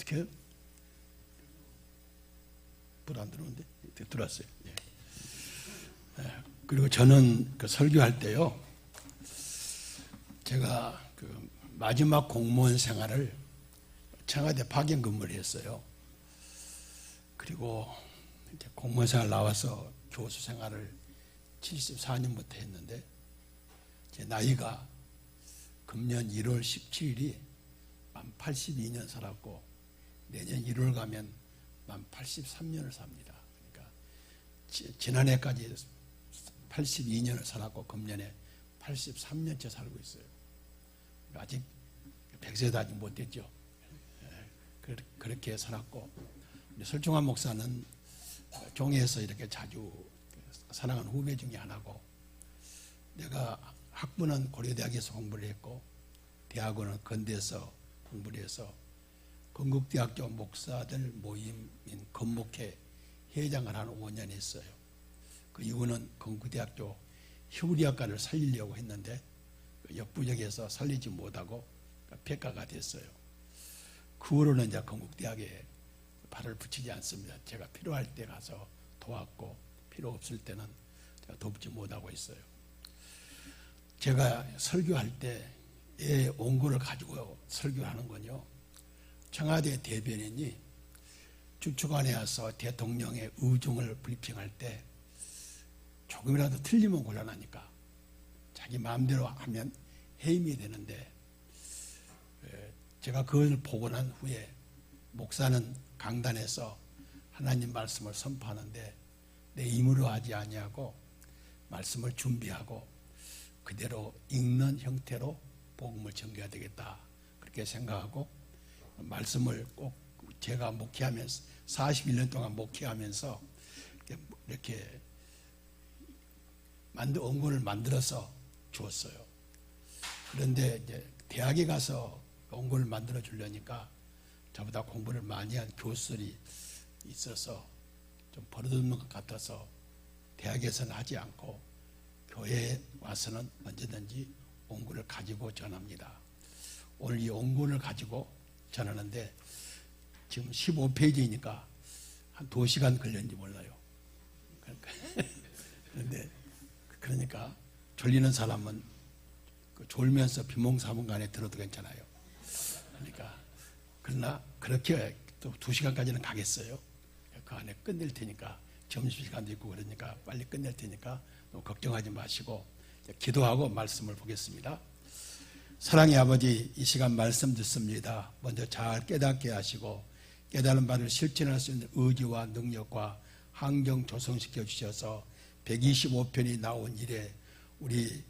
어떻게 해요? 불 안 들어오는데? 들어왔어요. 예. 그리고 저는 그 설교할 때요, 제가 그 마지막 공무원 생활을 청와대 파견 근무를 했어요. 그리고 이제 공무원 생활 나와서 교수 생활을 74년부터 했는데, 제 나이가 금년 1월 17일이 만 82년 살았고, 내년 1월 가면 만 83년을 삽니다. 그러니까 지난해까지 82년을 살았고 금년에 83년째 살고 있어요. 아직 100세도 아직 못 됐죠. 그렇게 살았고, 설중환 목사는 종에서 이렇게 자주 사랑하는 후배 중에 하나고, 내가 학부는 고려대학에서 공부를 했고 대학원은 건대에서 공부를 해서 건국대학교 목사들 모임인 건목회 회장을 한 5년 했어요. 그 이후는 건국대학교 효리학과를 살리려고 했는데 역부족에서 살리지 못하고 폐과가 됐어요. 그 후로는 이제 건국대학에 발을 붙이지 않습니다. 제가 필요할 때 가서 도왔고 필요 없을 때는 제가 돕지 못하고 있어요. 제가 설교할 때의 원고를 가지고 설교하는 건요, 청와대 대변인이 주축안에 와서 대통령의 의중을 브리핑할 때 조금이라도 틀리면 곤란하니까 자기 마음대로 하면 해임이 되는데, 제가 그걸 보고 난 후에 목사는 강단에서 하나님 말씀을 선포하는데 내 힘으로 하지 아니하고 말씀을 준비하고 그대로 읽는 형태로 복음을 전개해야 되겠다, 그렇게 생각하고 말씀을 꼭 제가 목회하면서 41년 동안 목회하면서 이렇게 원고를 만들어서 주었어요. 그런데 이제 대학에 가서 원고를 만들어 주려니까 저보다 공부를 많이 한 교수들이 있어서 좀 버릇없는 것 같아서 대학에서는 하지 않고 교회에 와서는 언제든지 원고를 가지고 전합니다. 오늘 이 원고를 가지고 전하는데 지금 15페이지니까 한 2시간 걸렸는지 몰라요. 그러니까 졸리는 사람은 졸면서 비몽사몽간에 들어도 괜찮아요. 그러나 그렇게 또 2시간까지는 가겠어요. 그 안에 끝낼 테니까, 점심시간도 있고 그러니까 빨리 끝낼 테니까 너무 걱정하지 마시고 기도하고 말씀을 보겠습니다. 사랑의 아버지, 이 시간 말씀 듣습니다. 먼저 잘 깨닫게 하시고 깨달은 바를 실천할 수 있는 의지와 능력과 환경 조성시켜 주셔서 125편이 나온 이래 우리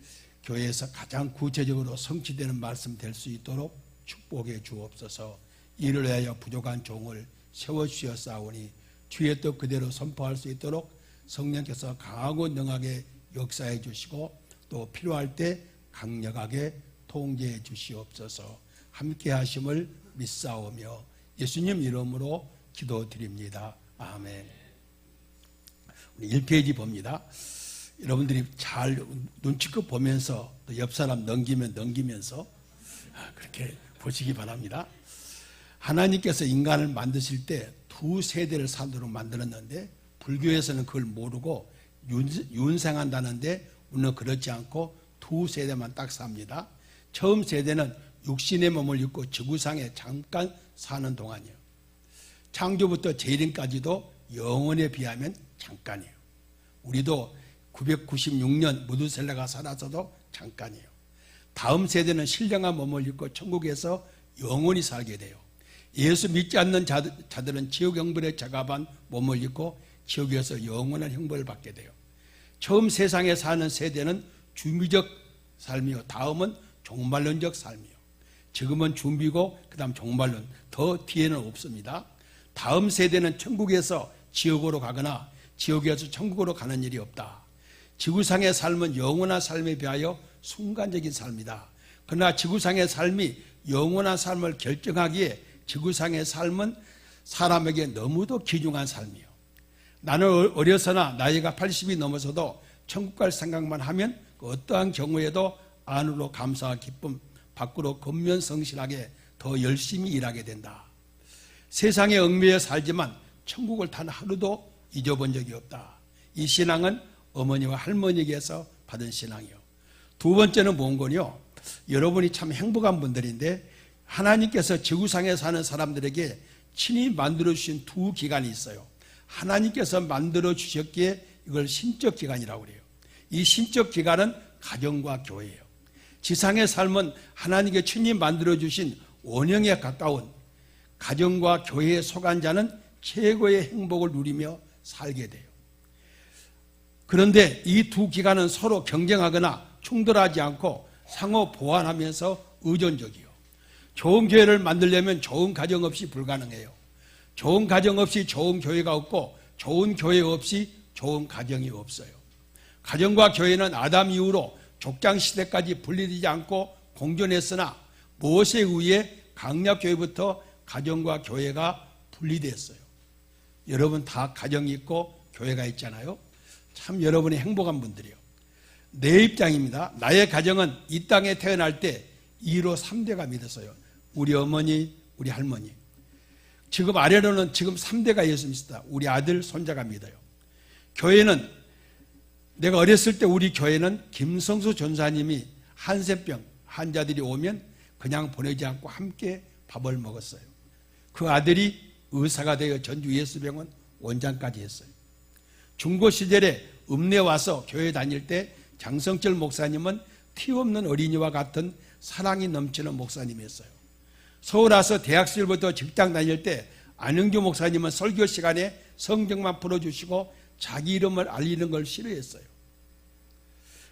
교회에서 가장 구체적으로 성취되는 말씀 될 수 있도록 축복해 주옵소서. 이를 위하여 부족한 종을 세워주셨사오니 주의 뜻 그대로 선포할 수 있도록 성령께서 강하고 능하게 역사해 주시고 또 필요할 때 강력하게 통제해 주시옵소서. 함께 하심을 믿사오며 예수님 이름으로 기도드립니다. 아멘. 우리 1페이지 봅니다. 여러분들이 잘 눈치껏 보면서 또 옆 사람 넘기면서 그렇게 보시기 바랍니다. 하나님께서 인간을 만드실 때 2세대를 살도록 만들었는데 불교에서는 그걸 모르고 윤생한다는데 우리는 그렇지 않고 2세대만 딱 삽니다. 처음 세대는 육신의 몸을 입고 지구상에 잠깐 사는 동안이에요. 창조부터 재림까지도 영원에 비하면 잠깐이에요. 우리도 996년 무두셀라가 살아서도 잠깐이에요. 다음 세대는 신령한 몸을 입고 천국에서 영원히 살게 돼요. 예수 믿지 않는 자들은 지옥 형벌에 적합한 몸을 입고 지옥에서 영원한 형벌을 받게 돼요. 처음 세상에 사는 세대는 준비적 삶이요, 다음은 종말론적 삶이요. 지금은 준비고 그 다음 종말론, 더 뒤에는 없습니다. 다음 세대는 천국에서 지옥으로 가거나 지옥에서 천국으로 가는 일이 없다. 지구상의 삶은 영원한 삶에 비하여 순간적인 삶이다. 그러나 지구상의 삶이 영원한 삶을 결정하기에 지구상의 삶은 사람에게 너무도 귀중한 삶이에요. 나는 어려서나 나이가 80이 넘어서도 천국 갈 생각만 하면 그 어떠한 경우에도 안으로 감사와 기쁨, 밖으로 근면성실하게 더 열심히 일하게 된다. 세상에 얽매여 살지만 천국을 단 하루도 잊어본 적이 없다. 이 신앙은 어머니와 할머니에게서 받은 신앙이요. 두 번째는 뭔가요? 여러분이 참 행복한 분들인데 하나님께서 지구상에 사는 사람들에게 친히 만들어주신 두 기관이 있어요. 하나님께서 만들어주셨기에 이걸 신적 기관이라고 그래요. 이 신적 기관은 가정과 교회예요. 지상의 삶은 하나님께 친히 만들어주신 원형에 가까운 가정과 교회에 속한 자는 최고의 행복을 누리며 살게 돼요. 그런데 이 두 기관은 서로 경쟁하거나 충돌하지 않고 상호 보완하면서 의존적이요. 좋은 교회를 만들려면 좋은 가정 없이 불가능해요. 좋은 가정 없이 좋은 교회가 없고 좋은 교회 없이 좋은 가정이 없어요. 가정과 교회는 아담 이후로 족장 시대까지 분리되지 않고 공존했으나 모세에 의해 강약교회부터 가정과 교회가 분리됐어요. 여러분 다 가정이 있고 교회가 있잖아요. 참 여러분이 행복한 분들이요. 내 입장입니다. 나의 가정은 이 땅에 태어날 때 2로 3대가 믿었어요. 우리 어머니, 우리 할머니. 지금 아래로는 지금 3대가 예수 믿습니다. 우리 아들, 손자가 믿어요. 교회는 내가 어렸을 때 우리 교회는 김성수 전사님이 한센병 환자들이 오면 그냥 보내지 않고 함께 밥을 먹었어요. 그 아들이 의사가 되어 전주 예수병원 원장까지 했어요. 중고 시절에 읍내 와서 교회 다닐 때 장성철 목사님은 티 없는 어린이와 같은 사랑이 넘치는 목사님이었어요. 서울 와서 대학 시절부터 직장 다닐 때 안영주 목사님은 설교 시간에 성경만 풀어주시고 자기 이름을 알리는 걸 싫어했어요.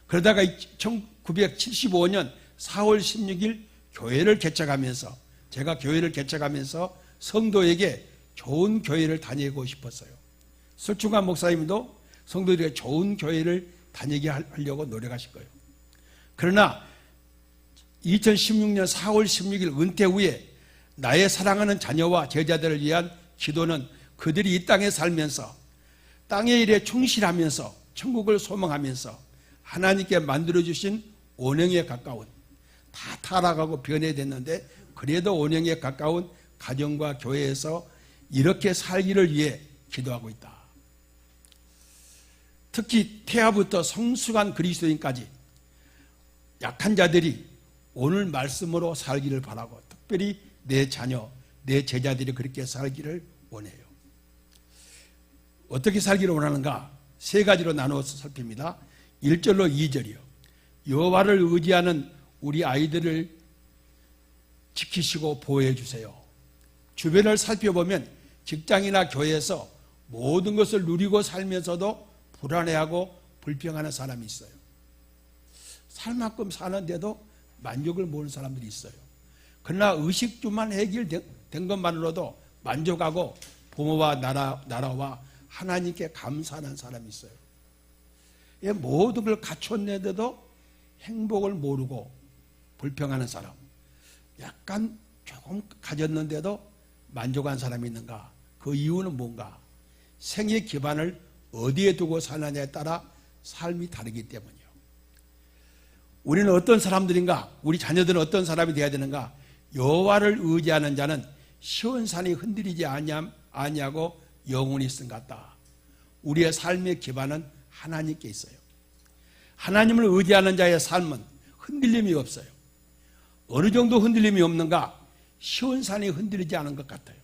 그러다가 1975년 4월 16일 교회를 개척하면서 제가 교회를 개척하면서 성도에게 좋은 교회를 다니고 싶었어요. 설충환 목사님도 성도들에게 좋은 교회를 다니게 하려고 노력하실 거예요. 그러나 2016년 4월 16일 은퇴 후에 나의 사랑하는 자녀와 제자들을 위한 기도는 그들이 이 땅에 살면서 땅의 일에 충실하면서 천국을 소망하면서 하나님께 만들어주신 원형에 가까운 다 타락하고 변해됐는데 그래도 원형에 가까운 가정과 교회에서 이렇게 살기를 위해 기도하고 있다. 특히 태아부터 성숙한 그리스도인까지 약한 자들이 오늘 말씀으로 살기를 바라고 특별히 내 자녀, 내 제자들이 그렇게 살기를 원해요. 어떻게 살기를 원하는가? 세 가지로 나누어서 살핍니다. 1절로 2절이요. 여호와를 의지하는 우리 아이들을 지키시고 보호해 주세요. 주변을 살펴보면 직장이나 교회에서 모든 것을 누리고 살면서도 불안해하고 불평하는 사람이 있어요. 살 만큼 사는데도 만족을 모르는 사람들이 있어요. 그러나 의식주만 해결된 것만으로도 만족하고 부모와 나라와 하나님께 감사하는 사람이 있어요. 모든 걸 갖췄는데도 행복을 모르고 불평하는 사람, 약간 조금 가졌는데도 만족한 사람이 있는가? 그 이유는 뭔가? 생의 기반을 어디에 두고 사느냐에 따라 삶이 다르기 때문이요. 우리는 어떤 사람들인가? 우리 자녀들은 어떤 사람이 되어야 되는가? 여호와를 의지하는 자는 시온산이 흔들리지 아니하고 영원히 있음 같다. 우리의 삶의 기반은 하나님께 있어요. 하나님을 의지하는 자의 삶은 흔들림이 없어요. 어느 정도 흔들림이 없는가? 시온산이 흔들리지 않은 것 같아요.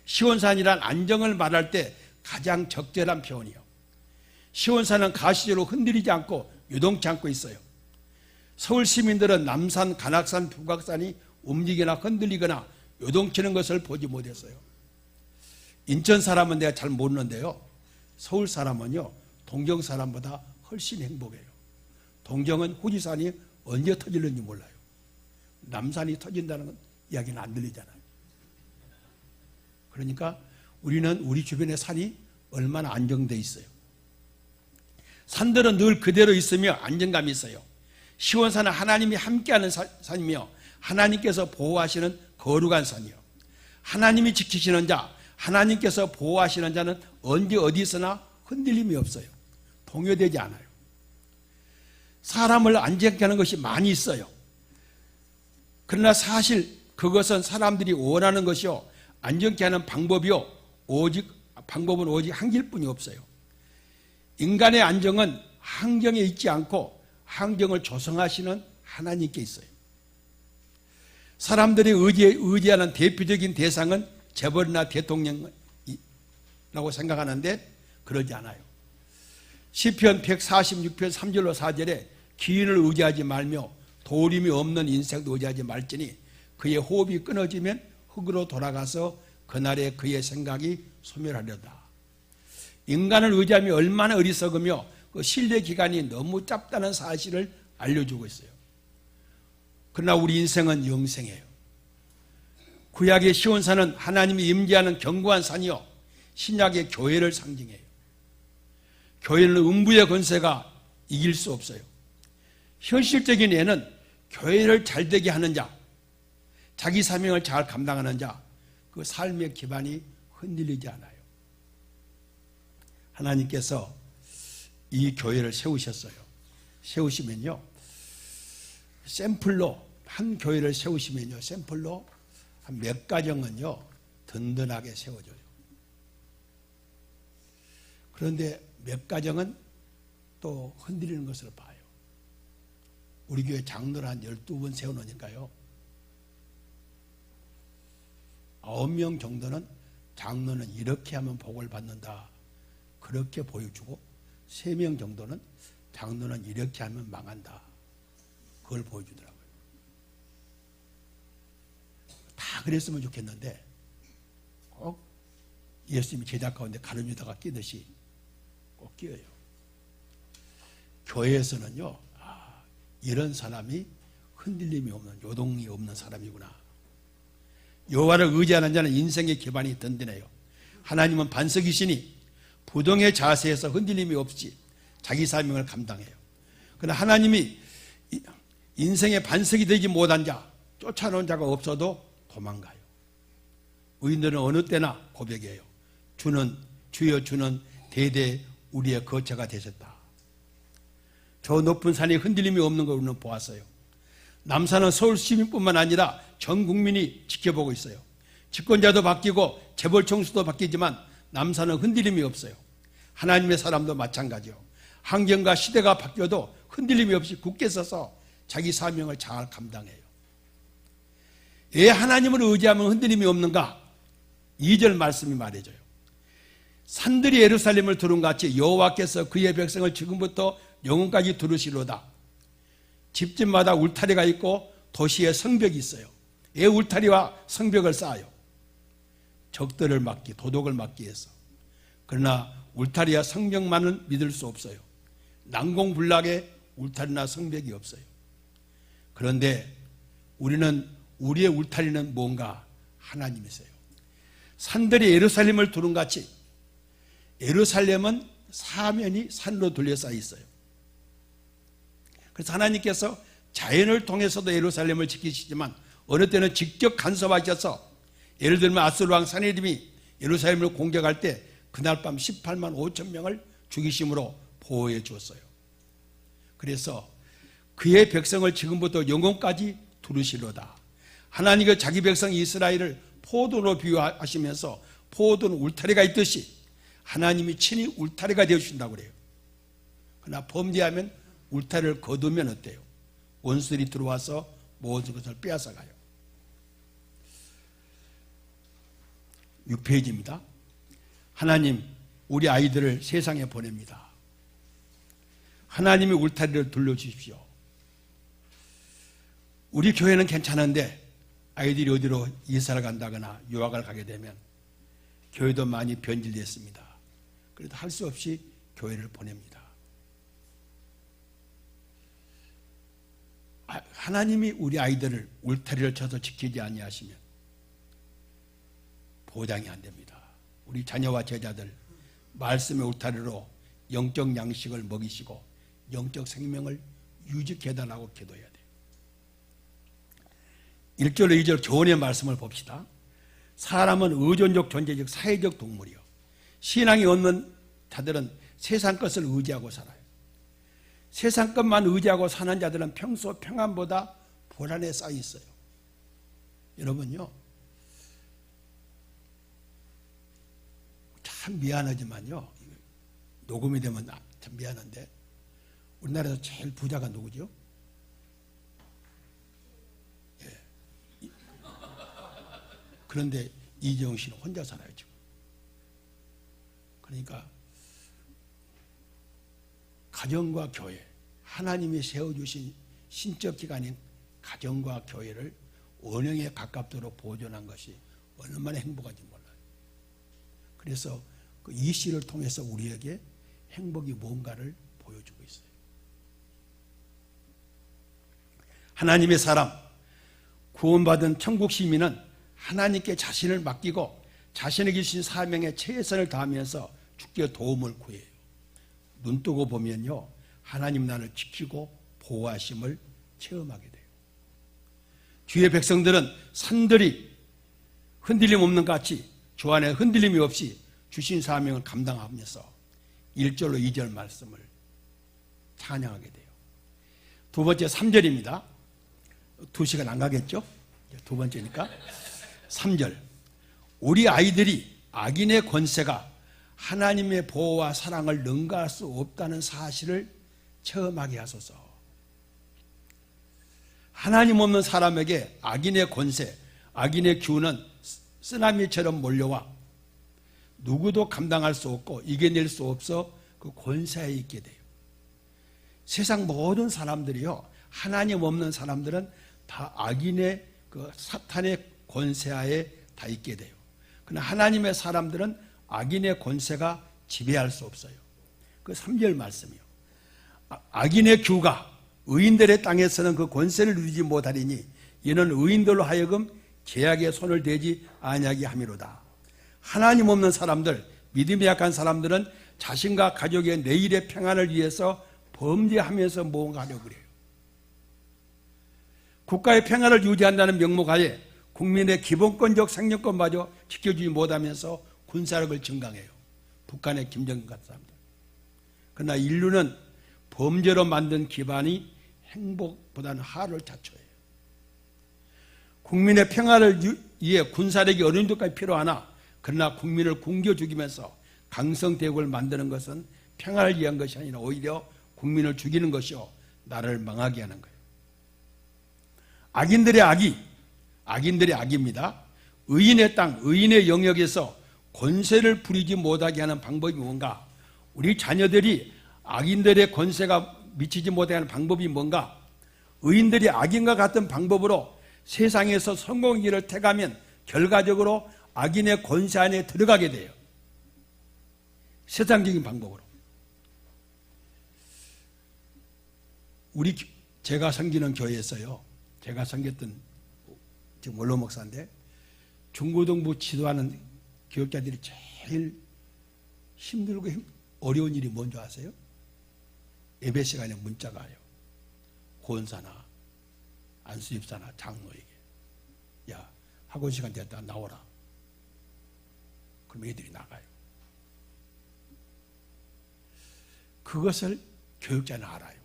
시온산이란 안정을 말할 때 가장 적절한 표현이요. 시온산은 가시적으로 흔들리지 않고 유동치 않고 있어요. 서울 시민들은 남산, 관악산, 북악산이 움직이거나 흔들리거나 요동치는 것을 보지 못했어요. 인천 사람은 내가 잘 모르는데요. 서울 사람은요, 동경 사람보다 훨씬 행복해요. 동경은 후지산이 언제 터질는지 몰라요. 남산이 터진다는 건 이야기는 안 들리잖아요. 그러니까 우리는 우리 주변의 산이 얼마나 안정되어 있어요. 산들은 늘 그대로 있으며 안정감이 있어요. 시온산은 하나님이 함께하는 산이며 하나님께서 보호하시는 거룩한 산이요. 하나님이 지키시는 자, 하나님께서 보호하시는 자는 언제 어디서나 흔들림이 없어요. 동요되지 않아요. 사람을 안정케 하는 것이 많이 있어요. 그러나 사실 그것은 사람들이 원하는 것이요, 안정케 하는 방법은 오직 한 길뿐이 없어요. 인간의 안정은 환경에 있지 않고 환경을 조성하시는 하나님께 있어요. 사람들이 의지하는 대표적인 대상은 재벌이나 대통령이라고 생각하는데 그러지 않아요. 시편 146편 3절로 4절에 기인을 의지하지 말며 도림이 없는 인생도 의지하지 말지니 그의 호흡이 끊어지면 흙으로 돌아가서 그날에 그의 생각이 소멸하려다. 인간을 의지함이 얼마나 어리석으며 그 신뢰 기간이 너무 짧다는 사실을 알려주고 있어요. 그러나 우리 인생은 영생이에요. 구약의 시온산은 하나님이 임재하는 견고한 산이요 신약의 교회를 상징해요. 교회는 음부의 권세가 이길 수 없어요. 현실적인 예는 교회를 잘되게 하는 자, 자기 사명을 잘 감당하는 자, 그 삶의 기반이 흔들리지 않아요. 하나님께서 이 교회를 세우셨어요. 세우시면요, 샘플로 한 교회를 세우시면요, 샘플로 한 몇 가정은요 든든하게 세워져요. 그런데 몇 가정은 또 흔들리는 것을 봐요. 우리 교회 장로를 한 12번 세워놓으니까요, 9명 정도는 장로는 이렇게 하면 복을 받는다, 그렇게 보여주고 3명 정도는 장로는 이렇게 하면 망한다, 그걸 보여주더라고요. 다 그랬으면 좋겠는데 꼭 예수님이 제자 가운데 가룟유다가 끼듯이 꼭 끼어요. 교회에서는요, 이런 사람이 흔들림이 없는, 요동이 없는 사람이구나. 여호와를 의지하는 자는 인생의 기반이 든든해요. 하나님은 반석이시니 부동의 자세에서 흔들림이 없이 자기 사명을 감당해요. 그러나 하나님이 인생의 반석이 되지 못한 자, 쫓아놓은 자가 없어도 도망가요. 의인들은 어느 때나 고백해요. 주여 주는 대대 우리의 거처가 되셨다. 저 높은 산에 흔들림이 없는 걸 우리는 보았어요. 남산은 서울 시민뿐만 아니라 전 국민이 지켜보고 있어요. 집권자도 바뀌고 재벌 총수도 바뀌지만 남산은 흔들림이 없어요. 하나님의 사람도 마찬가지요. 환경과 시대가 바뀌어도 흔들림이 없이 굳게 서서 자기 사명을 잘 감당해요. 왜 하나님을 의지하면 흔들림이 없는가? 2절 말씀이 말해줘요. 산들이 예루살렘을 두른 같이 여호와께서 그의 백성을 지금부터 영원까지 두르시로다. 집집마다 울타리가 있고 도시에 성벽이 있어요. 왜 울타리와 성벽을 쌓아요? 적들을 막기, 도둑을 막기 위해서. 그러나 울타리와 성벽만은 믿을 수 없어요. 난공불락에 울타리나 성벽이 없어요. 그런데 우리의 울타리는 뭔가? 하나님이세요. 산들이 예루살렘을 두른 같이 예루살렘은 사면이 산으로 둘러싸여 있어요. 그래서 하나님께서 자연을 통해서도 예루살렘을 지키시지만 어느 때는 직접 간섭하셔서, 예를 들면 아수르 왕 사네립이 예루살렘을 공격할 때 그날 밤 18만 5천 명을 죽이심으로 보호해 주었어요. 그래서 그의 백성을 지금부터 영원까지 두르시로다. 하나님이 자기 백성 이스라엘을 포도로 비유하시면서 포도는 울타리가 있듯이 하나님이 친히 울타리가 되어주신다고 그래요. 그러나 범죄하면 울타리를 거두면 어때요? 원수들이 들어와서 모든 것을 빼앗아가요. 6페이지입니다. 하나님, 우리 아이들을 세상에 보냅니다. 하나님이 울타리를 둘러주십시오. 우리 교회는 괜찮은데 아이들이 어디로 이사를 간다거나 유학을 가게 되면 교회도 많이 변질됐습니다. 그래도 할 수 없이 교회를 보냅니다. 하나님이 우리 아이들을 울타리를 쳐서 지키지 아니하시면 보장이 안 됩니다. 우리 자녀와 제자들 말씀의 울타리로 영적 양식을 먹이시고 영적 생명을 유지해달라고 기도해야 돼요. 1절로 2절 교훈의 말씀을 봅시다. 사람은 의존적 존재적 사회적 동물이요, 신앙이 없는 자들은 세상 것을 의지하고 살아요. 세상 것만 의지하고 사는 자들은 평소 평안보다 불안에 쌓여 있어요. 여러분요, 참 미안하지만요, 녹음이 되면 참 미안한데 우리나라에서 제일 부자가 누구죠? 예. 그런데 이재용 씨는 혼자 살아요 지금. 그러니까 가정과 교회, 하나님이 세워주신 신적 기관인 가정과 교회를 원형에 가깝도록 보존한 것이 얼마나 행복한지 몰라요. 그래서 그 이 씨를 통해서 우리에게 행복이 뭔가를 보여주고 있어요. 하나님의 사람, 구원받은 천국 시민은 하나님께 자신을 맡기고 자신에게 주신 사명에 최선을 다하면서 주께 도움을 구해요. 눈 뜨고 보면요, 하나님 나를 지키고 보호하심을 체험하게 돼요. 주의 백성들은 산들이 흔들림 없는 같이 주 안에 흔들림이 없이 주신 사명을 감당하면서 1절로 2절 말씀을 찬양하게 돼요. 두 번째 3절입니다. 2시간 안 가겠죠? 두 번째니까 3절, 우리 아이들이 악인의 권세가 하나님의 보호와 사랑을 능가할 수 없다는 사실을 체험하게 하소서. 하나님 없는 사람에게 악인의 권세, 악인의 기운은 쓰나미처럼 몰려와 누구도 감당할 수 없고 이겨낼 수 없어 그 권세에 있게 돼요. 세상 모든 사람들이요, 하나님 없는 사람들은 다 악인의 그 사탄의 권세하에 다 있게 돼요. 그러나 하나님의 사람들은 악인의 권세가 지배할 수 없어요. 그 3절 말씀이요. 악인의 규가 의인들의 땅에서는 그 권세를 누리지 못하리니 이는 의인들로 하여금 죄악의 손을 대지 아니하게 함이로다. 하나님 없는 사람들, 믿음이 약한 사람들은 자신과 가족의 내일의 평안을 위해서 범죄하면서 뭔가 하려고 그래요. 국가의 평안을 유지한다는 명목하에 국민의 기본권적 생존권마저 지켜주지 못하면서 군사력을 증강해요. 북한의 김정은 같은 사람들. 그러나 인류는 범죄로 만든 기반이 행복보다는 하를 자초해요. 국민의 평화를 위해 군사력이 어느 정도까지 필요하나, 그러나 국민을 굶겨 죽이면서 강성대국을 만드는 것은 평화를 위한 것이 아니라 오히려 국민을 죽이는 것이요, 나라를 망하게 하는 거예요. 악인들의 악입니다. 의인의 땅, 의인의 영역에서 권세를 부리지 못하게 하는 방법이 뭔가? 우리 자녀들이 악인들의 권세가 미치지 못하게 하는 방법이 뭔가? 의인들이 악인과 같은 방법으로 세상에서 성공의 길을 택하면 결과적으로 악인의 권세 안에 들어가게 돼요. 세상적인 방법으로. 제가 섬기는 교회에서요, 제가 섬겼던 지금 원로 목사인데, 중고등부 지도하는 교육자들이 제일 힘들고 어려운 일이 뭔지 아세요? 예배 시간에 문자가 와요. 권사나 안수집사나 장로에게, 야, 학원 시간 됐다 나오라. 그럼 애들이 나가요. 그것을 교육자는 알아요.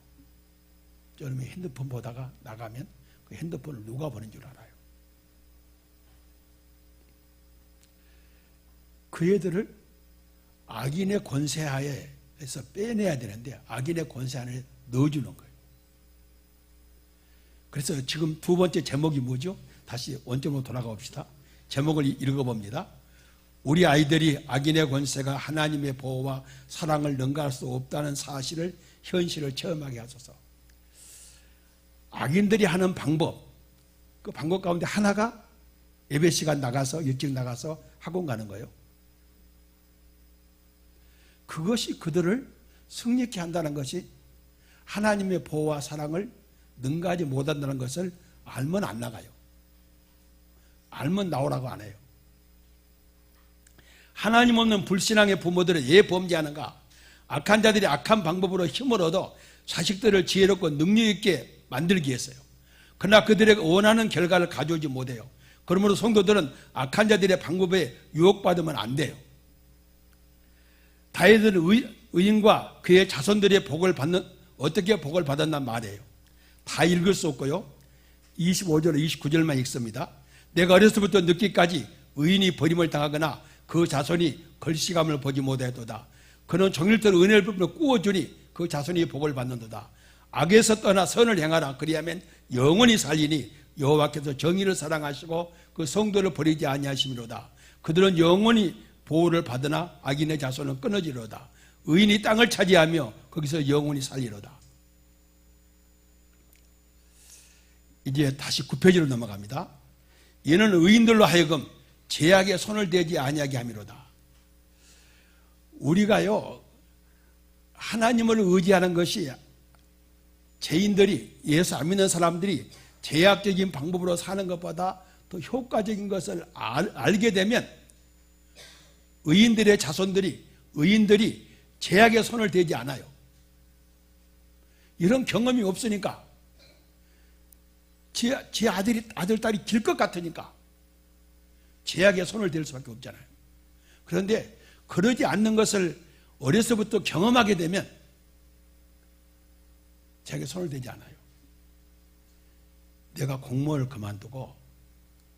저놈이 핸드폰 보다가 나가면 그 핸드폰을 누가 보는 줄 알아요. 그 애들을 악인의 권세하에서 빼내야 되는데 악인의 권세 안에 넣어주는 거예요. 그래서 지금 두 번째 제목이 뭐죠? 다시 원점으로 돌아가 봅시다. 제목을 읽어봅니다. 우리 아이들이 악인의 권세가 하나님의 보호와 사랑을 능가할 수 없다는 사실을, 현실을 체험하게 하소서. 악인들이 하는 방법, 그 방법 가운데 하나가 예배 시간 나가서, 일찍 나가서 학원 가는 거예요. 그것이 그들을 승리케 한다는 것이, 하나님의 보호와 사랑을 능가하지 못한다는 것을 알면 안 나가요. 알면 나오라고 안 해요. 하나님 없는 불신앙의 부모들은 왜 범죄하는가? 악한 자들이 악한 방법으로 힘을 얻어 자식들을 지혜롭고 능력 있게 만들기 위해서요. 그러나 그들의 원하는 결과를 가져오지 못해요. 그러므로 성도들은 악한 자들의 방법에 유혹받으면 안 돼요. 다윗은 의인과 그의 자손들의 복을 받는, 어떻게 복을 받았단 말이에요. 다 읽을 수 없고요. 25절, 29절만 읽습니다. 내가 어려서부터 늦기까지 의인이 버림을 당하거나 그 자손이 걸시감을 보지 못하였도다. 그는 종일토록 은혜를 베풀어 꾸어주니 그 자손이 복을 받는도다. 악에서 떠나 선을 행하라. 그리하면 영원히 살리니 여호와께서 정의를 사랑하시고 그 성도를 버리지 아니하심이로다. 그들은 영원히 보호를 받으나 악인의 자손은 끊어지로다. 의인이 땅을 차지하며 거기서 영원히 살리로다. 이제 다시 9페이지로 넘어갑니다. 이는 의인들로 하여금 죄악에 손을 대지 아니하게 함이로다. 우리가요, 하나님을 의지하는 것이 죄인들이, 예수 안 믿는 사람들이 죄악적인 방법으로 사는 것보다 더 효과적인 것을 알게 되면 의인들의 자손들이, 의인들이 죄악에 손을 대지 않아요. 이런 경험이 없으니까, 제 아들, 딸이 길 것 같으니까 죄악에 손을 댈 수밖에 없잖아요. 그런데 그러지 않는 것을 어려서부터 경험하게 되면 죄악에 손을 대지 않아요. 내가 공무원을 그만두고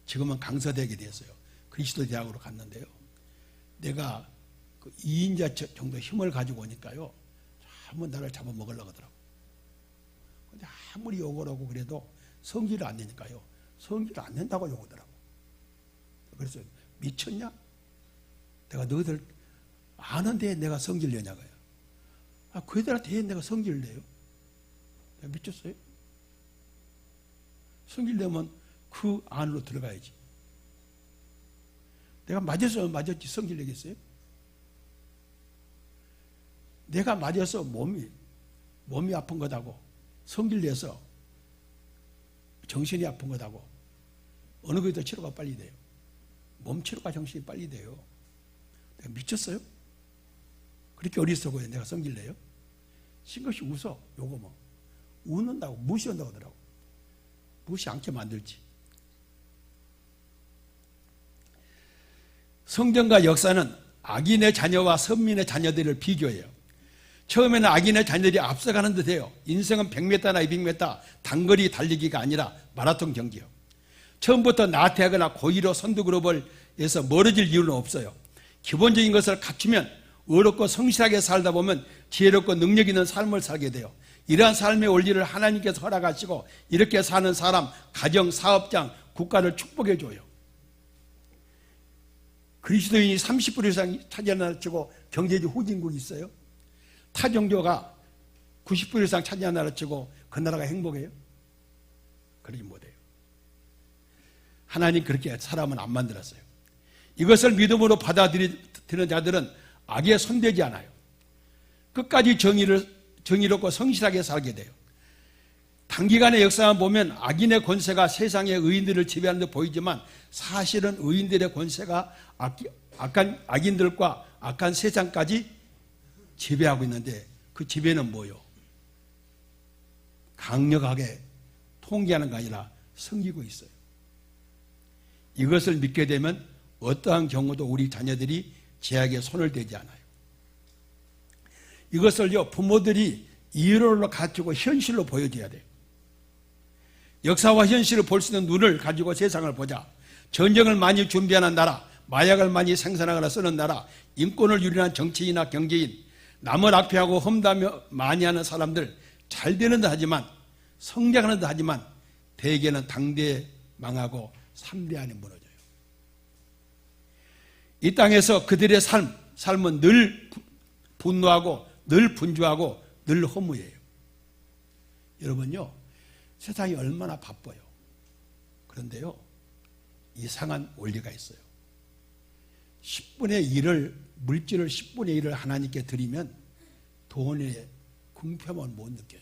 지금은 강서대학에 됐어요. 그리스도 대학으로 갔는데요. 내가 그 2인자 정도 힘을 가지고 오니까요, 한번 나를 잡아먹으려고 하더라고. 근데 아무리 욕을 하고 그래도 성질을 안 내니까요, 성질을 안 낸다고 욕하더라고. 그래서 미쳤냐? 내가 너희들 아는데 내가 성질 내냐고요. 그 애들한테 내가 성질을 내요? 내가 미쳤어요? 성질 내면 그 안으로 들어가야지. 내가 맞아서 맞았지 성질 내겠어요? 내가 맞아서 몸이 아픈 거다고 성질 내서 정신이 아픈 거다고 어느 것이 더 치료가 빨리 돼요? 몸 치료가 정신이 빨리 돼요. 내가 미쳤어요? 그렇게 어리석어요. 내가 성질 내요? 싱긋이 웃어. 요거 뭐 웃는다고 무시한다고 하더라고. 무시 않게 만들지. 성경과 역사는 악인의 자녀와 선민의 자녀들을 비교해요. 처음에는 악인의 자녀들이 앞서가는 듯해요. 인생은 100m나 200m 단거리 달리기가 아니라 마라톤 경기요. 처음부터 나태하거나 고의로 선두그룹에서 멀어질 이유는 없어요. 기본적인 것을 갖추면 의롭고 성실하게 살다 보면 지혜롭고 능력 있는 삶을 살게 돼요. 이러한 삶의 원리를 하나님께서 허락하시고 이렇게 사는 사람, 가정, 사업장, 국가를 축복해 줘요. 그리스도인이 30% 이상 차지하나 치고 경제적 후진국이 있어요? 타 종교가 90% 이상 차지하나 치고 그 나라가 행복해요? 그러지 못해요. 하나님 그렇게 사람은 안 만들었어요. 이것을 믿음으로 받아들이는 자들은 악에 손대지 않아요. 끝까지 정의롭고 성실하게 살게 돼요. 단기간의 역사만 보면 악인의 권세가 세상의 의인들을 지배하는 듯 보이지만 사실은 의인들의 권세가 악인들과 악한 세상까지 지배하고 있는데 그 지배는 뭐요? 강력하게 통제하는 게 아니라 섬기고 있어요. 이것을 믿게 되면 어떠한 경우도 우리 자녀들이 죄악에 손을 대지 않아요. 이것을요, 부모들이 이론으로 가르치고 현실로 보여줘야 돼요. 역사와 현실을 볼 수 있는 눈을 가지고 세상을 보자. 전쟁을 많이 준비하는 나라, 마약을 많이 생산하거나 쓰는 나라, 인권을 유린한 정치인이나 경제인, 남을 악폐하고 험담을 많이 하는 사람들, 잘 되는 듯 하지만, 성장하는 듯 하지만 대개는 당대에 망하고 3대 안에 무너져요. 이 땅에서 그들의 삶은 늘 분노하고 늘 분주하고 늘 허무해요. 여러분요, 세상이 얼마나 바빠요. 그런데요, 이상한 원리가 있어요. 10분의 1을, 물질을 10분의 1을 하나님께 드리면 돈의 궁핍함을 못 느껴요.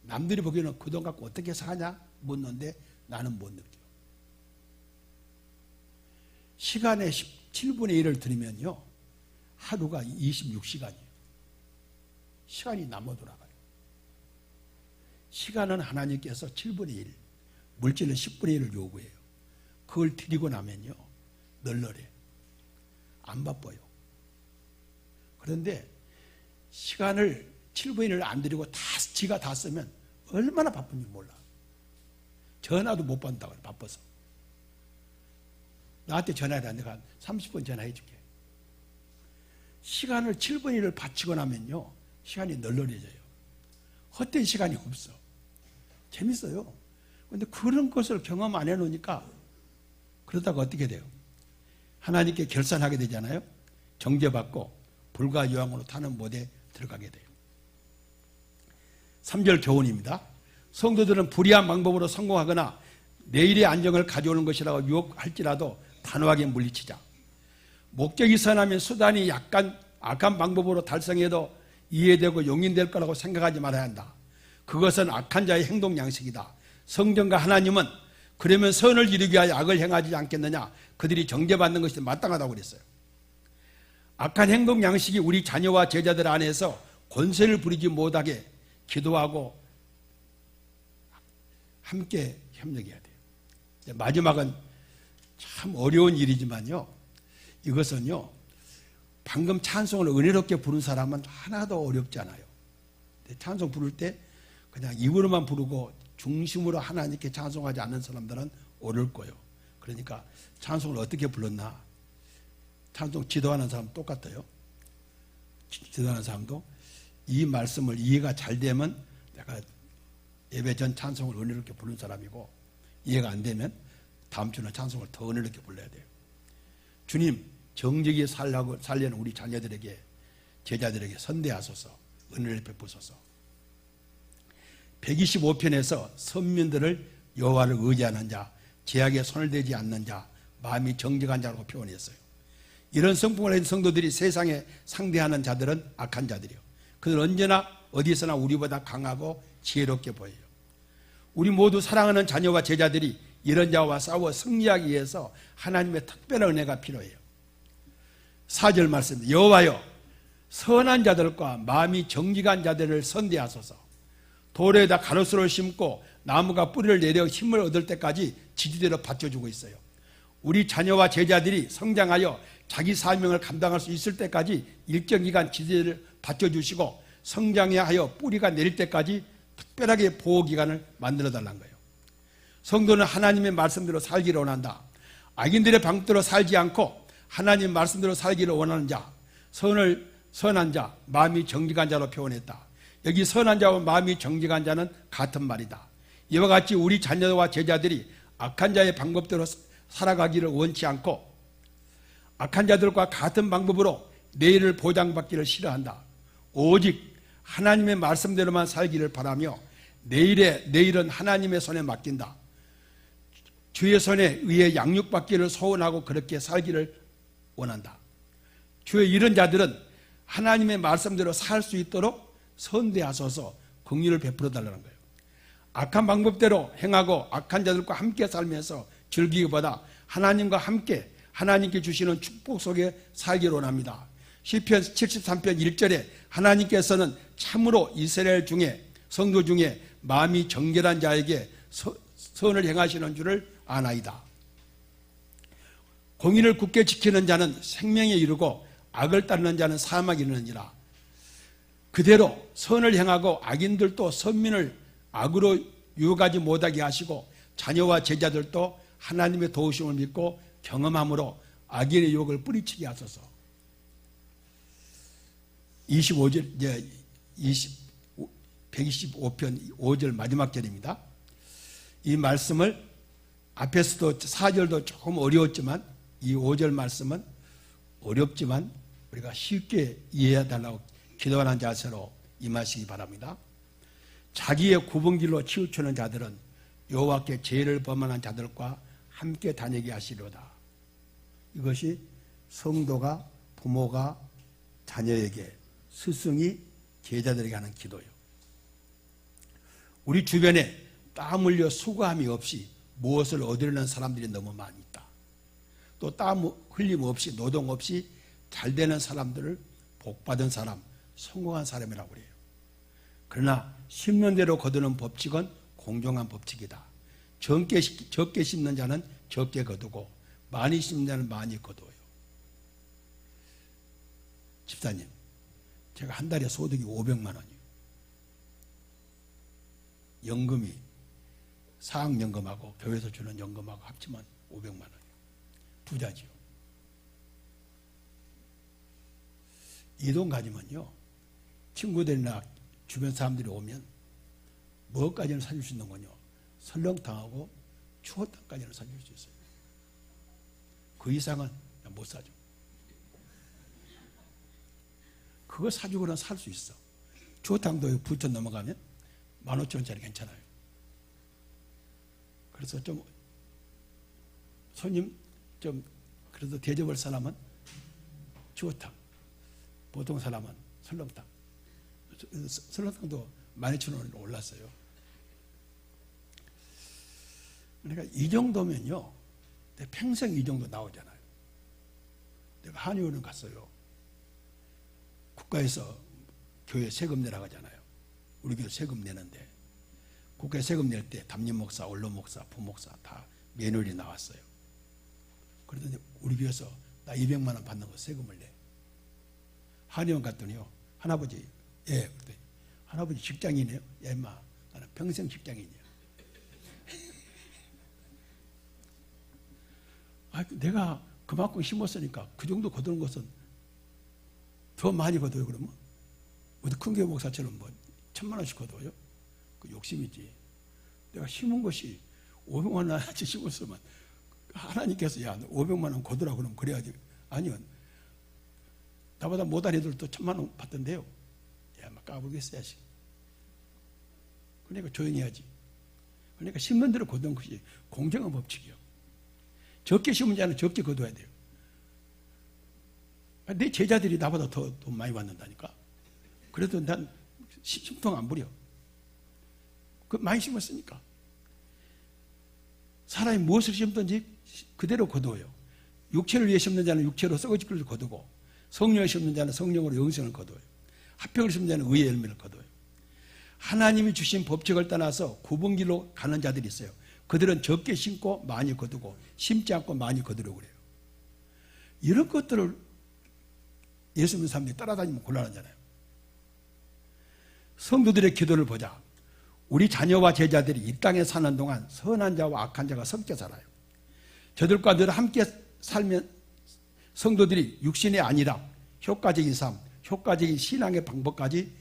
남들이 보기에는 그 돈 갖고 어떻게 사냐 묻는데 나는 못 느껴요. 시간의 7분의 1을 드리면요, 하루가 26시간이에요. 시간이 남아 돌아가요. 시간은 하나님께서 7분의 1, 물질은 10분의 1을 요구해요. 그걸 드리고 나면요, 널널해. 안 바빠요. 그런데 시간을 7분의 1을 안 드리고 지가 다 쓰면 얼마나 바쁜지 몰라. 전화도 못 받는다고 해요, 바빠서. 나한테 전화해라. 내가 30분 전화해 줄게. 시간을 7분의 1을 바치고 나면요, 시간이 널널해져요. 헛된 시간이 없어. 재밌어요. 그런데 그런 것을 경험 안 해놓으니까 그러다가 어떻게 돼요? 하나님께 결산하게 되잖아요. 정죄받고 불과 요항으로 타는 못에 들어가게 돼요. 3절 교훈입니다. 성도들은 불의한 방법으로 성공하거나 내일의 안정을 가져오는 것이라고 유혹할지라도 단호하게 물리치자. 목적이 선하면 수단이 약간 악한 방법으로 달성해도 이해되고 용인될 거라고 생각하지 말아야 한다. 그것은 악한 자의 행동 양식이다. 성경과 하나님은 그러면 선을 이루기 위하여 악을 행하지 않겠느냐. 그들이 정죄받는 것이 마땅하다고 그랬어요. 악한 행동 양식이 우리 자녀와 제자들 안에서 권세를 부리지 못하게 기도하고 함께 협력해야 돼요. 마지막은 참 어려운 일이지만요, 이것은요, 방금 찬송을 은혜롭게 부른 사람은 하나도 어렵지 않아요. 찬송 부를 때 그냥 입으로만 부르고 중심으로 하나님께 찬송하지 않는 사람들은 어려울 거예요. 그러니까 찬송을 어떻게 불렀나, 찬송 지도하는 사람 똑같아요. 지도하는 사람도 이 말씀을 이해가 잘 되면 내가 예배 전 찬송을 은혜롭게 부른 사람이고, 이해가 안 되면 다음 주는 찬송을 더 은혜롭게 불러야 돼요. 주님, 정직히 살려는 우리 자녀들에게, 제자들에게 선대하소서, 은혜를 베푸소서. 125편에서 선민들을 여호와를 의지하는 자, 죄악에 손을 대지 않는 자, 마음이 정직한 자라고 표현했어요. 이런 성품을 가진 성도들이 세상에 상대하는 자들은 악한 자들이요, 그들은 언제나 어디서나 우리보다 강하고 지혜롭게 보여요. 우리 모두 사랑하는 자녀와 제자들이 이런 자와 싸워 승리하기 위해서 하나님의 특별한 은혜가 필요해요. 4절 말씀, 여호와여 선한 자들과 마음이 정직한 자들을 선대하소서. 돌에다 가로수를 심고 나무가 뿌리를 내려 힘을 얻을 때까지 지지대로 받쳐주고 있어요. 우리 자녀와 제자들이 성장하여 자기 사명을 감당할 수 있을 때까지 일정 기간 지지대를 받쳐주시고, 성장하여 뿌리가 내릴 때까지 특별하게 보호기간을 만들어달라는 거예요. 성도는 하나님의 말씀대로 살기를 원한다. 악인들의 방법대로 살지 않고 하나님 말씀대로 살기를 원하는 자, 선한 자, 마음이 정직한 자로 표현했다. 여기 선한 자와 마음이 정직한 자는 같은 말이다. 이와 같이 우리 자녀와 제자들이 악한 자의 방법대로 살아가기를 원치 않고 악한 자들과 같은 방법으로 내일을 보장받기를 싫어한다. 오직 하나님의 말씀대로만 살기를 바라며 내일은 하나님의 손에 맡긴다. 주의 손에 의해 양육받기를 소원하고 그렇게 살기를 원한다. 주의 이런 자들은 하나님의 말씀대로 살 수 있도록 선대하소서, 긍휼을 베풀어 달라는 거예요. 악한 방법대로 행하고 악한 자들과 함께 살면서 즐기기보다 하나님과 함께 하나님께 주시는 축복 속에 살기를 원합니다. 시편 73편 1절에 하나님께서는 참으로 이스라엘 중에, 성도 중에 마음이 정결한 자에게 선을 행하시는 줄을 아나이다. 공의를 굳게 지키는 자는 생명에 이르고 악을 따르는 자는 사망에 이르느니라. 그대로 선을 행하고 악인들도 선민을 악으로 유혹하지 못하게 하시고 자녀와 제자들도 하나님의 도우심을 믿고 경험함으로 악인의 유혹을 뿌리치게 하소서. 125편 5절 마지막 절입니다. 이 말씀을 앞에서도 4절도 조금 어려웠지만 이 5절 말씀은 어렵지만 우리가 쉽게 이해해달라고 기도하는 자세로 임하시기 바랍니다. 자기의 굽은 길로 치우치는 자들은 여호와께 죄를 범하는 자들과 함께 다니게 하시려다. 이것이 성도가, 부모가 자녀에게, 스승이 제자들에게 하는 기도예요. 우리 주변에 땀 흘려 수고함이 없이 무엇을 얻으려는 사람들이 너무 많이 있다. 또 땀 흘림 없이, 노동 없이 잘 되는 사람들을 복받은 사람, 성공한 사람이라고 그래요. 그러나 심는 대로 거두는 법칙은 공정한 법칙이다. 적게 심는 자는 적게 거두고 많이 심는 자는 많이 거두어요. 집사님, 제가 한 달에 소득이 500만 원이에요. 연금이 사학연금하고 교회에서 주는 연금하고 합치면 500만 원이에요. 부자지요. 이 돈 가지면요, 친구들이나 주변 사람들이 오면 뭐까지는 사줄 수 있는 건요, 설렁탕하고 추어탕까지는 사줄 수 있어요. 그 이상은 못 사죠. 그거 사주고는 살 수 있어. 추어탕도 부천 넘어가면 15,000원짜리 괜찮아요. 그래서 좀 손님 좀 그래도 대접할 사람은 추어탕, 보통 사람은 설렁탕. 설렁탕도 12,000원으로 올랐어요. 그러니까 이 정도면요, 내 평생 이 정도 나오잖아요. 내가 한의원을 갔어요. 국가에서 교회 세금 내라고 하잖아요. 우리 교회 세금 내는데 국가에 세금 낼 때 담임 목사, 원로 목사, 부목사 다 매뉴얼이 나왔어요. 그러더니 우리 교회에서 나 200만 원 받는 거 세금을 내. 한의원 갔더니요, 할아버지, 예, 그랬더니 할아버지 직장인이에요? 야 임마, 나는 평생 직장인이야. 내가 그만큼 심었으니까 그 정도 거두는 것은 더 많이 거둬요. 그러면 어디 큰 교회 목사처럼 뭐 1,000만 원씩 거둬요? 그 욕심이지. 내가 심은 것이 500만 원치 심었으면 하나님께서 야 500만 원 거두라 그러면 그래야지. 아니요, 나보다 못한 애들도 1,000만 원 받던데요. 야 막 까불겠어야지. 그러니까 조용히 해야지. 그러니까 심는 대로 거두는 것이 공정한 법칙이요. 적게 심은 자는 적게 거둬야 돼요. 내 제자들이 나보다 더 돈 많이 받는다니까. 그래도 난 심통 안 부려. 그 많이 심었으니까. 사람이 무엇을 심든지 그대로 거두어요. 육체를 위해 심는 자는 육체로 썩어질 것을 거두고, 성령을 심는 자는 성령으로 영생을 거두어요. 합평을 심는 자는 의의 열매를 거두어요. 하나님이 주신 법칙을 떠나서 구분길로 가는 자들이 있어요. 그들은 적게 심고 많이 거두고, 심지 않고 많이 거두려고 그래요. 이런 것들을 예수 믿는 사람들이 따라다니면 곤란하잖아요. 성도들의 기도를 보자. 우리 자녀와 제자들이 이 땅에 사는 동안 선한 자와 악한 자가 섞여 살아요. 저들과 늘 함께 살면 성도들이 육신이 아니라 효과적인 삶, 효과적인 신앙의 방법까지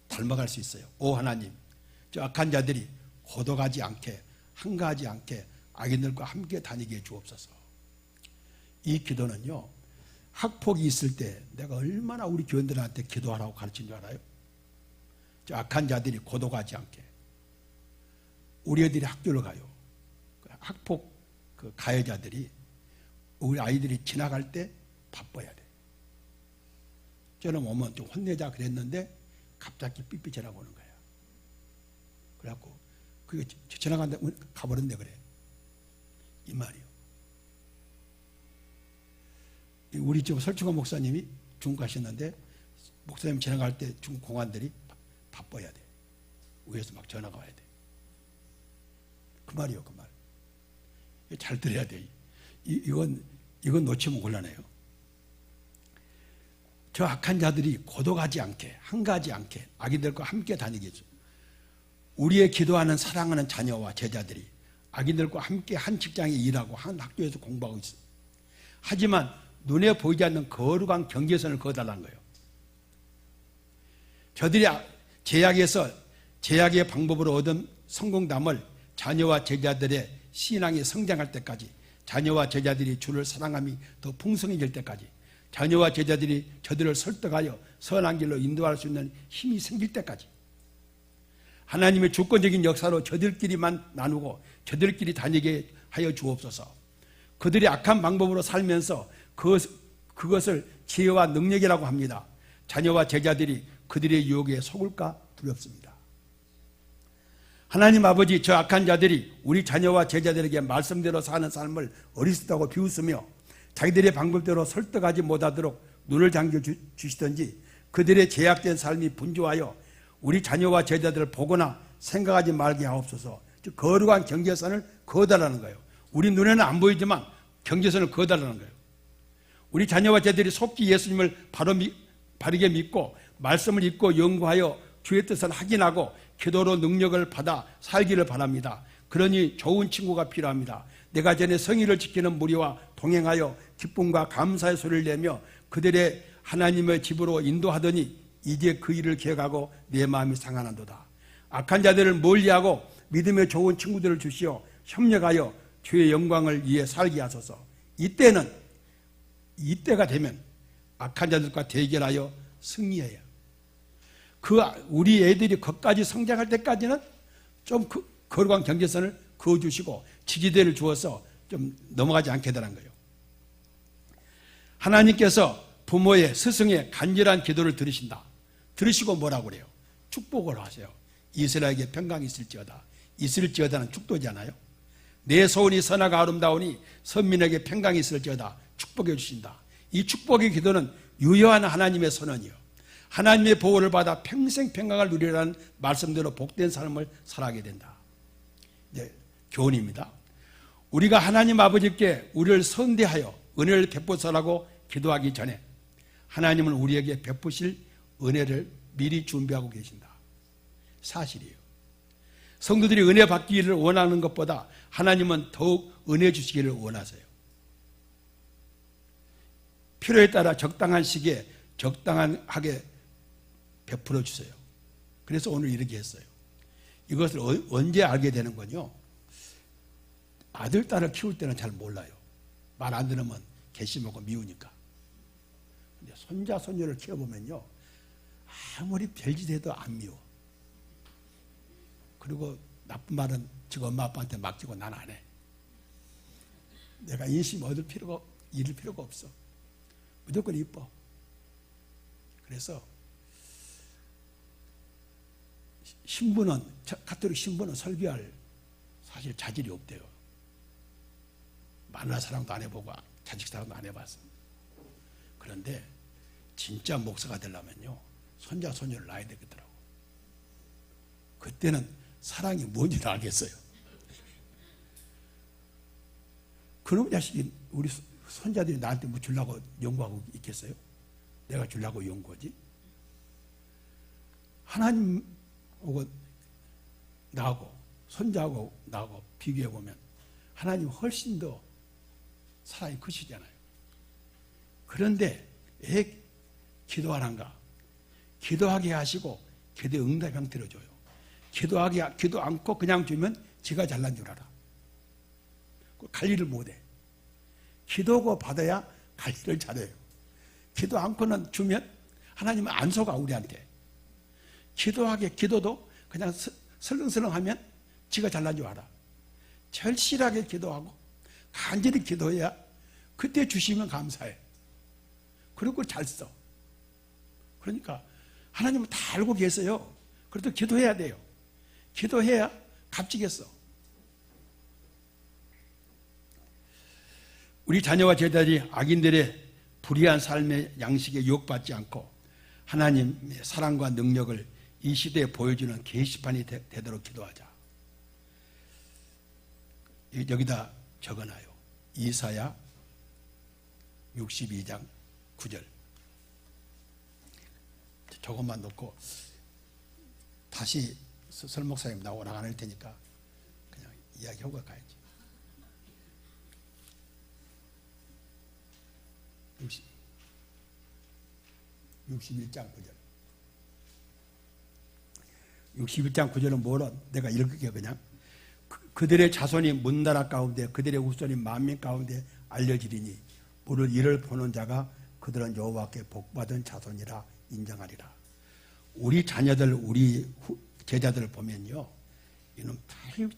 닮아갈 수 있어요. 오 하나님, 저 악한 자들이 고독하지 않게, 한가하지 않게 악인들과 함께 다니게 해 주옵소서. 이 기도는요, 학폭이 있을 때 내가 얼마나 우리 교인들한테 기도하라고 가르친 줄 알아요? 저 악한 자들이 고독하지 않게. 우리 애들이 학교를 가요. 학폭 그 가해자들이 우리 아이들이 지나갈 때 바빠야 돼. 저는 오면 좀 혼내자 그랬는데 갑자기 삐삐쳐라고 오는 거야. 그래갖고 그게 지나간다 가버렸네 그래. 이 말이요. 우리 좀 설충원 목사님이 중국 가셨는데 목사님 지나갈 때 중국 공안들이 바빠야 돼. 위에서 막 전화가 와야 돼. 그 말이요, 그 말. 잘 들어야 돼. 이건 놓치면 곤란해요. 저 악한 자들이 고독하지 않게, 한가하지 않게 악인들과 함께 다니게 해줘. 우리의 기도하는 사랑하는 자녀와 제자들이 악인들과 함께 한 직장에 일하고 한 학교에서 공부하고 있어요. 하지만 눈에 보이지 않는 거룩한 경계선을 그어달라는 거예요. 저들이 제약의 방법으로 얻은 성공담을 자녀와 제자들의 신앙이 성장할 때까지, 자녀와 제자들이 주를 사랑함이 더 풍성해질 때까지, 자녀와 제자들이 저들을 설득하여 선한 길로 인도할 수 있는 힘이 생길 때까지, 하나님의 주권적인 역사로 저들끼리만 나누고 저들끼리 다니게 하여 주옵소서. 그들이 악한 방법으로 살면서 그것을 지혜와 능력이라고 합니다. 자녀와 제자들이 그들의 유혹에 속을까 두렵습니다. 하나님 아버지, 저 악한 자들이 우리 자녀와 제자들에게 말씀대로 사는 삶을 어리석다고 비웃으며 자기들의 방법대로 설득하지 못하도록 눈을 잠겨주시든지, 그들의 제약된 삶이 분주하여 우리 자녀와 제자들을 보거나 생각하지 말게 하옵소서. 즉 거룩한 경계선을 그어달라는 거예요. 우리 눈에는 안 보이지만 경계선을 그어달라는 거예요. 우리 자녀와 제자들이 속히 예수님을 바르게 믿고 말씀을 읽고 연구하여 주의 뜻을 확인하고 기도로 능력을 받아 살기를 바랍니다. 그러니 좋은 친구가 필요합니다. 내가 전에 성의를 지키는 무리와 동행하여 기쁨과 감사의 소리를 내며 그들의 하나님의 집으로 인도하더니 이제 그 일을 기억하고 내 마음이 상하는도다. 악한 자들을 멀리하고 믿음의 좋은 친구들을 주시어 협력하여 주의 영광을 위해 살게 하소서. 이때가 되면 악한 자들과 대결하여 승리해야. 우리 애들이 거기까지 성장할 때까지는 좀 거룩한 경계선을 그어주시고 지지대를 주어서 좀 넘어가지 않게 되는 거예요. 하나님께서 부모의, 스승의 간절한 기도를 들으신다. 들으시고 뭐라고 그래요? 축복을 하세요. 이스라엘에게 평강이 있을지어다. 있을지어다는 축도잖아요. 내 소원이 선하고 아름다우니 선민에게 평강이 있을지어다. 축복해 주신다. 이 축복의 기도는 유효한 하나님의 선언이요, 하나님의 보호를 받아 평생 평강을 누리라는 말씀대로 복된 삶을 살아가게 된다. 이제 교훈입니다. 우리가 하나님 아버지께 우리를 선대하여 은혜를 베푸소라고 기도하기 전에 하나님은 우리에게 베푸실 은혜를 미리 준비하고 계신다. 사실이에요. 성도들이 은혜 받기를 원하는 것보다 하나님은 더욱 은혜 주시기를 원하세요. 필요에 따라 적당한 시기에 적당하게 베풀어 주세요. 그래서 오늘 이렇게 했어요. 이것을 언제 알게 되는 건요, 아들, 딸을 키울 때는 잘 몰라요. 말 안 들으면 괘씸하고 미우니까. 근데 손자, 손녀를 키워보면요, 아무리 별짓 해도 안 미워. 그리고 나쁜 말은 지금 엄마 아빠한테 맡기고 난 안 해. 내가 인심 얻을 필요가, 잃을 필요가 없어. 무조건 이뻐. 그래서 신부는, 가톨릭 신부는 설교할 사실 자질이 없대요. 만나 사랑도 안 해보고 자식 사랑도 안 해봤어. 그런데 진짜 목사가 되려면요, 손자 손녀를 낳아야 되겠더라고. 그때는 사랑이 뭔지를 알겠어요. 그놈 자식이, 우리 손자들이 나한테 뭐 주려고 연구하고 있겠어요? 내가 주려고 연구하지? 하나님하고 나하고 손자하고 나하고 비교해보면 하나님 훨씬 더 사랑이 크시잖아요. 그런데 왜 기도하란가? 기도하게 하시고 기도의 응답 형태로 줘요. 기도 않고 그냥 주면 지가 잘난 줄 알아. 관리를 못해. 기도하고 받아야 관리를 잘해요. 기도 않고는 주면 하나님은 안 속아, 우리한테. 기도도 그냥 설렁설렁 하면 지가 잘난 줄 알아. 절실하게 기도하고 간절히 기도해야 그때 주시면 감사해. 그리고 잘 써. 그러니까 하나님은 다 알고 계세요. 그래도 기도해야 돼요. 기도해야 값지겠어. 우리 자녀와 제자들이 악인들의 불의한 삶의 양식에 유혹받지 않고 하나님의 사랑과 능력을 이 시대에 보여주는 게시판이 되도록 기도하자. 여기다 적어놔요. 이사야 62장 9절. 저것만 놓고 다시 설 목사님 나오라 안 할 테니까 그냥 이야기하고 가야지. 61장 9절. 61장 9절은 뭐라? 내가 읽을게요. 그냥. 그들의 자손이 문나라 가운데 그들의 후손이 만민 가운데 알려지리니 물을 이를 보는 자가 그들은 여호와께 복받은 자손이라 인정하리라. 우리 자녀들, 우리 제자들을 보면요, 이는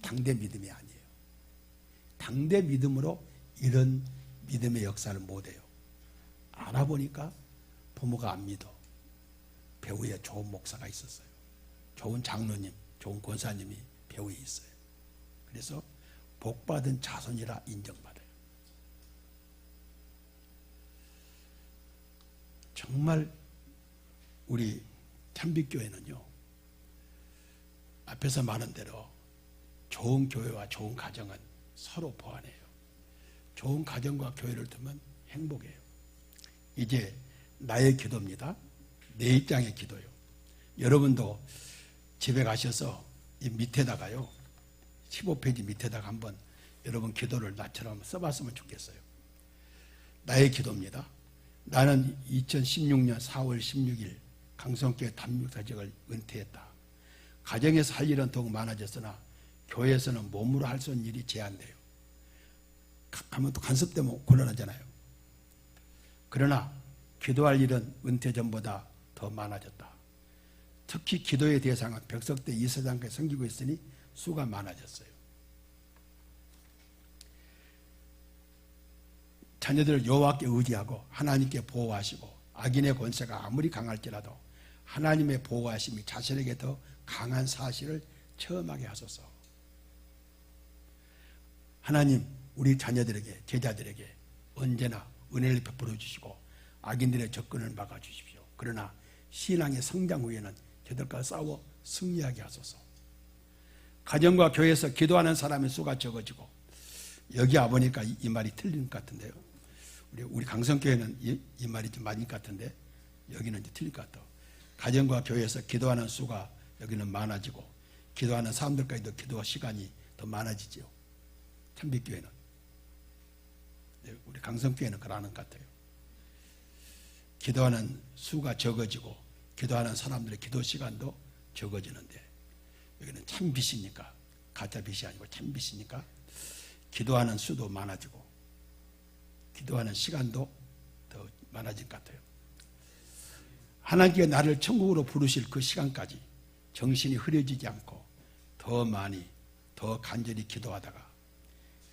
당대 믿음이 아니에요. 당대 믿음으로 이런 믿음의 역사를 못해요. 알아보니까 부모가 안 믿어. 배후에 좋은 목사가 있었어요. 좋은 장로님, 좋은 권사님이 배후에 있어요. 그래서 복받은 자손이라 인정받아요. 정말 우리 참빛교회는요, 앞에서 말한 대로 좋은 교회와 좋은 가정은 서로 보완해요. 좋은 가정과 교회를 두면 행복해요. 이제 나의 기도입니다. 내 입장의 기도요. 여러분도 집에 가셔서 이 밑에다가요, 15페이지 밑에다가 한번 여러분 기도를 나처럼 써봤으면 좋겠어요. 나의 기도입니다. 나는 2016년 4월 16일 강성교회 담임사직을 은퇴했다. 가정에서 할 일은 더욱 많아졌으나 교회에서는 몸으로 할 수 있는 일이 제한돼요. 가면 또 간섭 때문에 곤란하잖아요. 그러나 기도할 일은 은퇴 전보다 더 많아졌다. 특히 기도의 대상은 벽석대 이사장까지 섬기고 있으니 수가 많아졌어요. 자녀들을 여호와께 의지하고 하나님께 보호하시고 악인의 권세가 아무리 강할지라도 하나님의 보호하심이 자신에게 더 강한 사실을 체험하게 하소서. 하나님, 우리 자녀들에게, 제자들에게 언제나 은혜를 베풀어 주시고 악인들의 접근을 막아 주십시오. 그러나 신앙의 성장 후에는 저들과 싸워 승리하게 하소서. 가정과 교회에서 기도하는 사람의 수가 적어지고, 여기 와보니까 이 말이 틀린 것 같은데요. 우리 강성교회는 이 말이 좀 맞을 것 같은데 여기는 이제 틀릴 것 같아요. 가정과 교회에서 기도하는 수가 여기는 많아지고 기도하는 사람들까지도 기도 시간이 더 많아지죠. 참빛교회는. 우리 강성교회는 그러는 것 같아요. 기도하는 수가 적어지고 기도하는 사람들의 기도 시간도 적어지는데 여기는 참빛이니까, 가짜 빛이 아니고 참빛이니까 기도하는 수도 많아지고 기도하는 시간도 더 많아질 것 같아요. 하나님께 나를 천국으로 부르실 그 시간까지 정신이 흐려지지 않고 더 많이, 더 간절히 기도하다가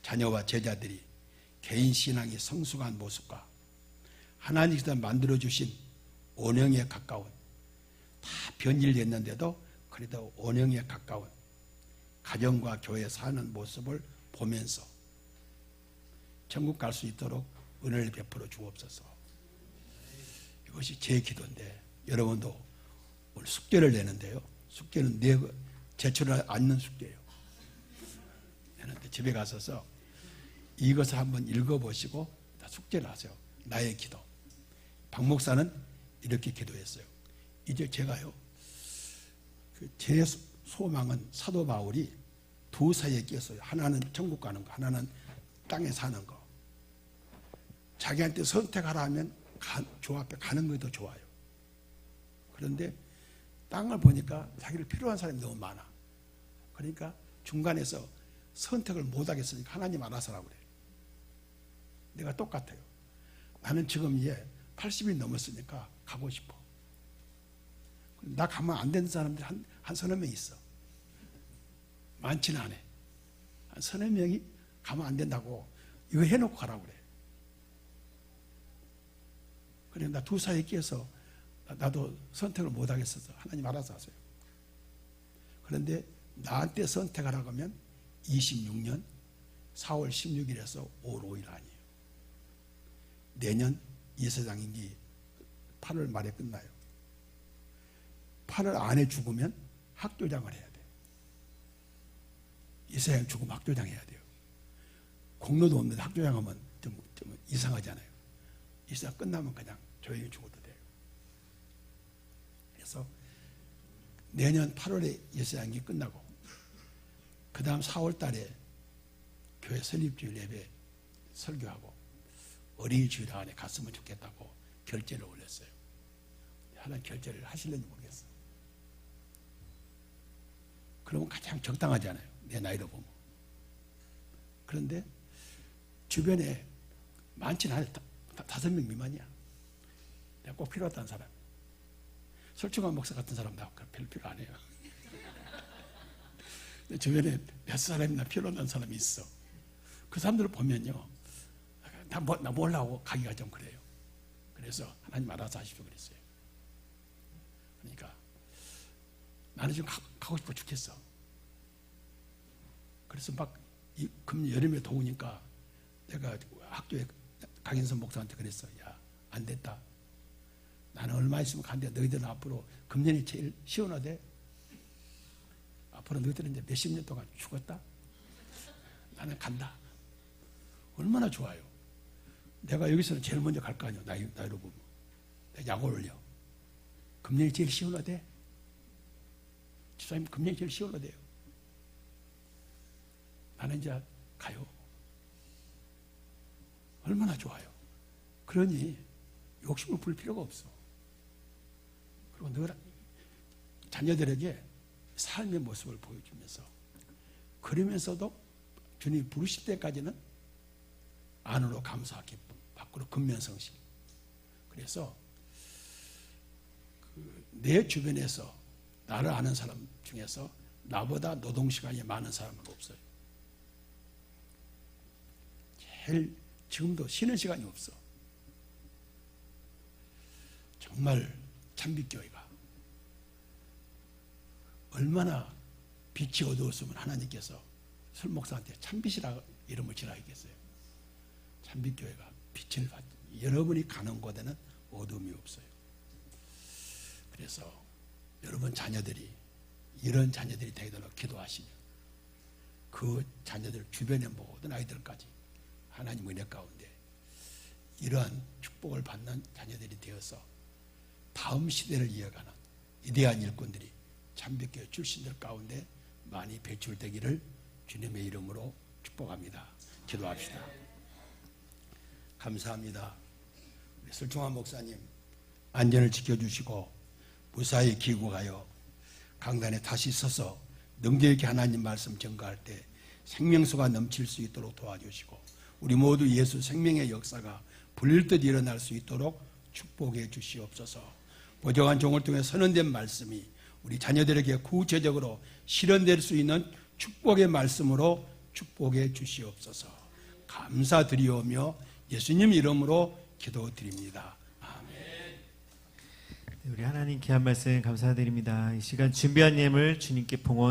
자녀와 제자들이 개인 신앙이 성숙한 모습과 하나님께서 만들어주신 원형에 가까운, 다 변질됐는데도 그래도 원형에 가까운 가정과 교회 사는 모습을 보면서 천국 갈 수 있도록 은혜를 베풀어 주옵소서. 이것이 제 기도인데 여러분도 오늘 숙제를 내는데요. 숙제는 제출을 않는 숙제예요. 내는데 집에 가서서 이것을 한번 읽어보시고 숙제를 하세요. 나의 기도. 박 목사는 이렇게 기도했어요. 이제 제가요, 제 소망은 사도 바울이 두 사이에 끼었어요. 하나는 천국 가는 거, 하나는 땅에 사는 거. 자기한테 선택하라 하면 저 앞에 가는 것이 더 좋아요. 그런데 땅을 보니까 자기를 필요한 사람이 너무 많아. 그러니까 중간에서 선택을 못 하겠으니까 하나님 알아서 하라고 그래요. 내가 똑같아요. 나는 지금 80이 넘었으니까 가고 싶어. 나 가면 안 되는 사람들이 한 서너 명 있어. 많지는 않아. 한 서너 명이 가면 안 된다고 이거 해놓고 가라고 그래. 그래, 나 두 사이에 끼어서 나도 선택을 못 하겠어서 하나님 알아서 하세요. 그런데 나한테 선택하라고 하면 26년 4월 16일에서 5월 5일 아니에요. 내년 이사장 임기 8월 말에 끝나요. 8월 안에 죽으면 학교장을 해야 돼. 이사장 죽으면 학교장 해야 돼요. 공로도 없는데 학교장 하면 좀 이상하잖아요. 이사장 끝나면 그냥 조용히 죽어도 돼요. 그래서 내년 8월에 이사장이 끝나고 그 다음 4월 달에 교회 설립주일 예배 설교하고 어린이 주일 안에 갔으면 좋겠다고 결제를 올렸어요. 하나님 결제를 하실는지 모르겠어. 그러면 가장 적당하잖아요. 내 나이로 보면. 그런데 주변에 많지는 않아요. 5명 미만이야. 내가 꼭 필요하다는 사람. 설충환 목사 같은 사람 나 별로 필요 안 해요. 주변에 몇 사람이나 필요한 사람이 있어. 그 사람들을 보면요, 나 몰라고 가기가 좀 그래요. 그래서 하나님 알아서 하십시오 그랬어요. 그러니까 나는 지금 가고 싶어 죽겠어. 그래서 막 여름에 더우니까 내가 학교에 강인선 목사한테 그랬어. 야, 안 됐다. 나는 얼마 있으면 간대. 너희들은 앞으로 금년이 제일 시원하대. 앞으로 너희들은 이제 몇십 년 동안 죽었다. 나는 간다. 얼마나 좋아요. 내가 여기서는 제일 먼저 갈 거 아니야. 나이로 보면. 내가 약을 올려. 금년이 제일 시원하대. 집사님 금년이 제일 시원하대요. 나는 이제 가요. 얼마나 좋아요. 그러니 욕심을 부릴 필요가 없어. 그리고 늘 자녀들에게 삶의 모습을 보여주면서, 그러면서도 주님이 부르실 때까지는 안으로 감사와 기쁨, 밖으로 근면성실. 그래서 내 주변에서 나를 아는 사람 중에서 나보다 노동시간이 많은 사람은 없어요. 제일 지금도 쉬는 시간이 없어. 정말 참빛교회가 얼마나 빛이 어두웠으면 하나님께서 설 목사한테 참빛이라 이름을 지어야겠어요. 참빛교회가 빛을 받, 여러분이 가는 곳에는 어둠이 없어요. 그래서 여러분 자녀들이, 이런 자녀들이 되도록 기도하시면 그 자녀들 주변의 모든 아이들까지 하나님 은혜 가운데 이러한 축복을 받는 자녀들이 되어서 다음 시대를 이어가는 위대한 일꾼들이 참빛교회 출신들 가운데 많이 배출되기를 주님의 이름으로 축복합니다. 기도합시다. 감사합니다. 우리 설중환 목사님 안전을 지켜주시고 무사히 귀국하여 강단에 다시 서서 능력 있게 하나님 말씀 전가할 때 생명수가 넘칠 수 있도록 도와주시고, 우리 모두 예수 생명의 역사가 불릴 듯 일어날 수 있도록 축복해 주시옵소서. 보정한 종을 통해 선언된 말씀이 우리 자녀들에게 구체적으로 실현될 수 있는 축복의 말씀으로 축복해 주시옵소서. 감사드리오며 예수님 이름으로 기도드립니다. 아멘. 우리 하나님 귀한 말씀 감사드립니다. 이 시간 준비한 예물 주님께 봉헌